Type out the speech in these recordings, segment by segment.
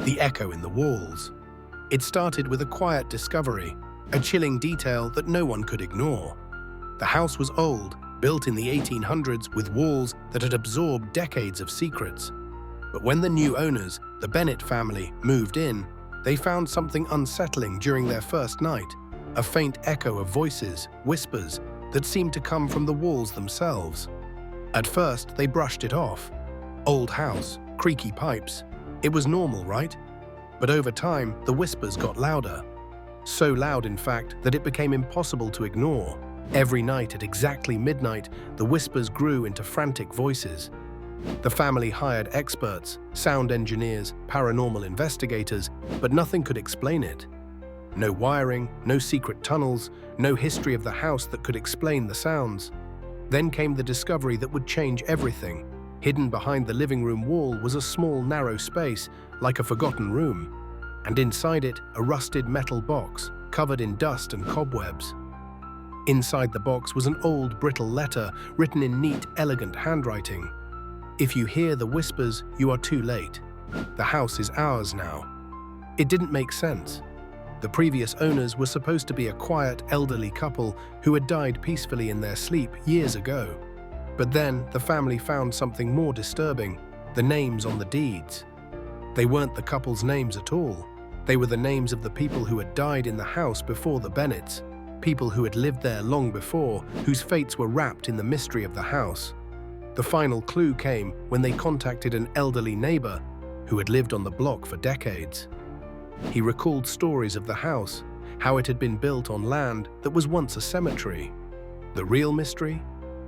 the echo in the walls. It started with a quiet discovery, a chilling detail that no one could ignore. The house was old, built in the 1800s with walls that had absorbed decades of secrets. But when the new owners, the Bennett family, moved in, they found something unsettling during their first night, a faint echo of voices, whispers, that seemed to come from the walls themselves. At first, they brushed it off. Old house, creaky pipes. It was normal, right? But over time, the whispers got louder. So loud, in fact, that it became impossible to ignore. Every night at exactly midnight, the whispers grew into frantic voices. The family hired experts, sound engineers, paranormal investigators, but nothing could explain it. No wiring, no secret tunnels, no history of the house that could explain the sounds. Then came the discovery that would change everything. Hidden behind the living room wall was a small, narrow space, like a forgotten room. And inside it, a rusted metal box, covered in dust and cobwebs. Inside the box was an old, brittle letter written in neat, elegant handwriting. If you hear the whispers, you are too late. The house is ours now. It didn't make sense. The previous owners were supposed to be a quiet, elderly couple who had died peacefully in their sleep years ago. But then the family found something more disturbing: the names on the deeds. They weren't the couple's names at all. They were the names of the people who had died in the house before the Bennetts, people who had lived there long before, whose fates were wrapped in the mystery of the house. The final clue came when they contacted an elderly neighbor who had lived on the block for decades. He recalled stories of the house, how it had been built on land that was once a cemetery. The real mystery?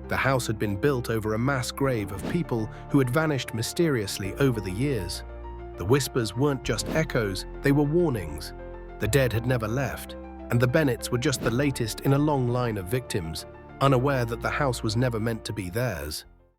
The house had been built over a mass grave of people who had vanished mysteriously over the years. The whispers weren't just echoes, they were warnings. The dead had never left, and the Bennetts were just the latest in a long line of victims, unaware that the house was never meant to be theirs.